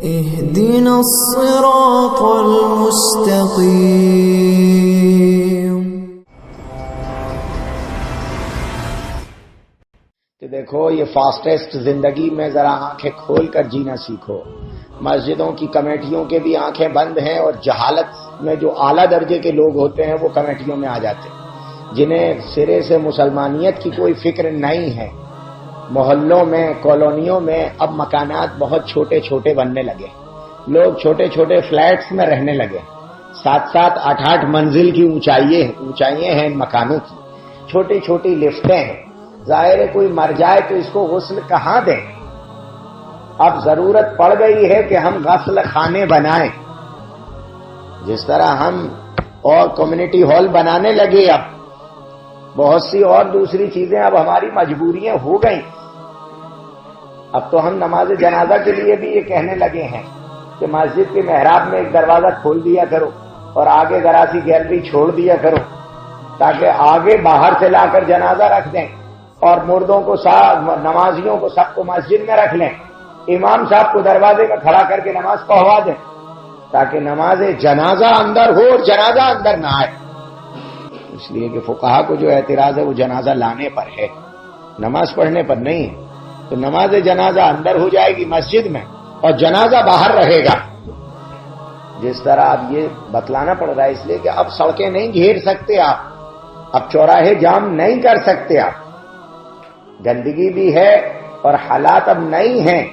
اهدنا الصراط المستقيم۔ کہ دیکھو یہ فاسٹسٹ زندگی میں ذرا آنکھیں کھول کر جینا سیکھو۔ مسجدوں کی کمیٹیوں کے بھی آنکھیں بند ہیں، اور جہالت میں جو اعلیٰ درجے کے لوگ ہوتے ہیں وہ کمیٹیوں میں آ جاتے ہیں، جنہیں سرے سے مسلمانیت کی کوئی فکر نہیں ہے۔ محلوں میں، کالونیوں میں اب مکانات بہت چھوٹے چھوٹے بننے لگے، لوگ چھوٹے چھوٹے فلیٹس میں رہنے لگے، 7-7 8-8 منزل کی اونچائیاں ہیں ان مکانوں کی، چھوٹی چھوٹی لفٹیں ہیں۔ ظاہر ہے کوئی مر جائے تو اس کو غسل کہاں دیں؟ اب ضرورت پڑ گئی ہے کہ ہم غسل خانے بنائیں، جس طرح ہم اور کمیونٹی ہال بنانے لگے، اب بہت سی اور دوسری چیزیں اب ہماری مجبوریاں ہو گئیں۔ اب تو ہم نماز جنازہ کے لیے بھی یہ کہنے لگے ہیں کہ مسجد کے محراب میں ایک دروازہ کھول دیا کرو اور آگے ذرا سی گیلری چھوڑ دیا کرو، تاکہ آگے باہر سے لا کر جنازہ رکھ دیں اور مردوں کو نمازیوں کو سب کو مسجد میں رکھ لیں، امام صاحب کو دروازے میں کھڑا کر کے نماز پڑھوا دیں، تاکہ نماز جنازہ اندر ہو اور جنازہ اندر نہ آئے۔ اس لیے کہ فقہا کو جو اعتراض ہے وہ جنازہ لانے پر ہے، نماز پڑھنے پر نہیں ہے۔ تو نماز جنازہ اندر ہو جائے گی مسجد میں اور جنازہ باہر رہے گا۔ جس طرح اب یہ بتلانا پڑ رہا ہے، اس لیے کہ اب سڑکیں نہیں گھیر سکتے آپ، اب چوراہے جام نہیں کر سکتے آپ، گندگی بھی ہے اور حالات اب نہیں ہیں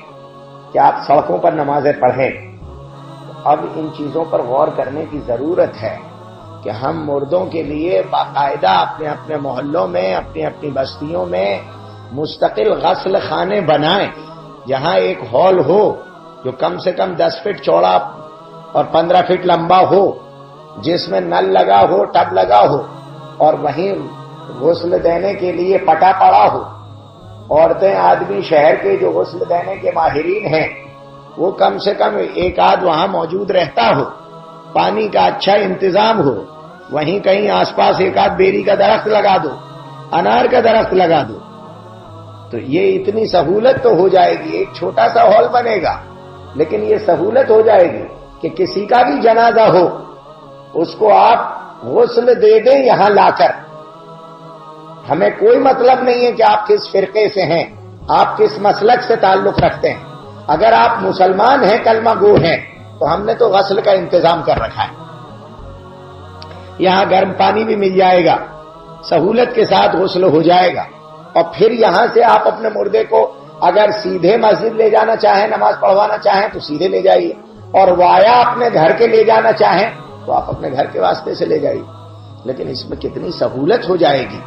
کہ آپ سڑکوں پر نمازیں پڑھیں۔ اب ان چیزوں پر غور کرنے کی ضرورت ہے کہ ہم مردوں کے لیے باقاعدہ اپنے اپنے محلوں میں، اپنی اپنی بستیوں میں مستقل غسل خانے بنائیں، جہاں ایک ہال ہو جو کم سے کم 10 فٹ چوڑا اور 15 فٹ لمبا ہو، جس میں نل لگا ہو، ٹب لگا ہو، اور وہیں غسل دینے کے لیے پٹا پڑا ہو۔ عورتیں، آدمی شہر کے جو غسل دینے کے ماہرین ہیں وہ کم سے کم ایک آدھ وہاں موجود رہتا ہو، پانی کا اچھا انتظام ہو، وہیں کہیں آس پاس ایک آدھ بیری کا درخت لگا دو، انار کا درخت لگا دو، تو یہ اتنی سہولت تو ہو جائے گی۔ ایک چھوٹا سا ہال بنے گا، لیکن یہ سہولت ہو جائے گی کہ کسی کا بھی جنازہ ہو اس کو آپ غسل دے دیں یہاں لا کر۔ ہمیں کوئی مطلب نہیں ہے کہ آپ کس فرقے سے ہیں، آپ کس مسلک سے تعلق رکھتے ہیں۔ اگر آپ مسلمان ہیں، کلمہ گو ہیں، تو ہم نے تو غسل کا انتظام کر رکھا ہے۔ یہاں گرم پانی بھی مل جائے گا، سہولت کے ساتھ غسل ہو جائے گا، اور پھر یہاں سے آپ اپنے مردے کو اگر سیدھے مسجد لے جانا چاہیں، نماز پڑھوانا چاہیں تو سیدھے لے جائیے، اور وایا اپنے گھر کے لے جانا چاہیں تو آپ اپنے گھر کے واسطے سے لے جائیے۔ لیکن اس میں کتنی سہولت ہو جائے گی۔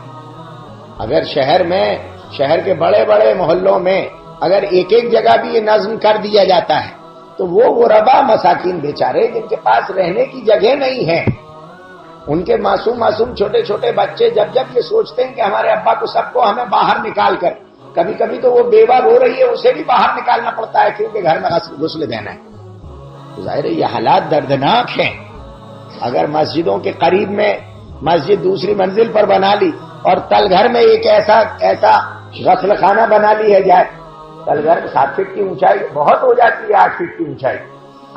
اگر شہر کے بڑے بڑے محلوں میں اگر ایک ایک جگہ بھی یہ نظم کر دیا جاتا ہے تو وہ غربا مساکین بیچارے جن کے پاس رہنے کی جگہ نہیں ہے، ان کے معصوم چھوٹے چھوٹے بچے جب یہ سوچتے ہیں کہ ہمارے ابا کو سب کو ہمیں باہر نکال کر، کبھی کبھی تو وہ بیوہ رو رہی ہے اسے بھی باہر نکالنا پڑتا ہے کیونکہ گھر میں غسل دینا ہے، تو ظاہر ہے یہ حالات دردناک ہیں۔ اگر مسجدوں کے قریب میں مسجد دوسری منزل پر بنا لی اور تل گھر میں ایک ایسا غسل خانہ بنا لی ہے جائے، تل گھر میں 7 فٹ کی اونچائی بہت ہو جاتی ہے، 8 فٹ کی اونچائی،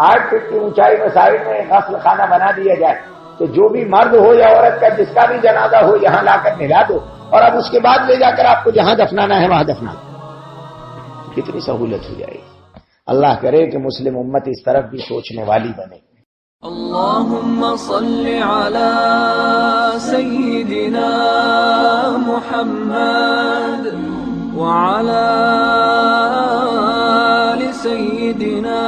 8 فٹ کی اونچائی میں سائڈ میں غسل خانہ بنا دیا جائے تو جو بھی مرد ہو یا عورت کا جس کا بھی جنازہ ہو یہاں لا کر نہلا دو، اور اب اس کے بعد لے جا کر آپ کو جہاں دفنانا ہے وہاں دفنا دو۔ کتنی سہولت ہو جائے گی۔ اللہ کرے کہ مسلم امت اس طرف بھی سوچنے والی بنے۔ اللهم صل على سيدنا محمد وعلى آل سيدنا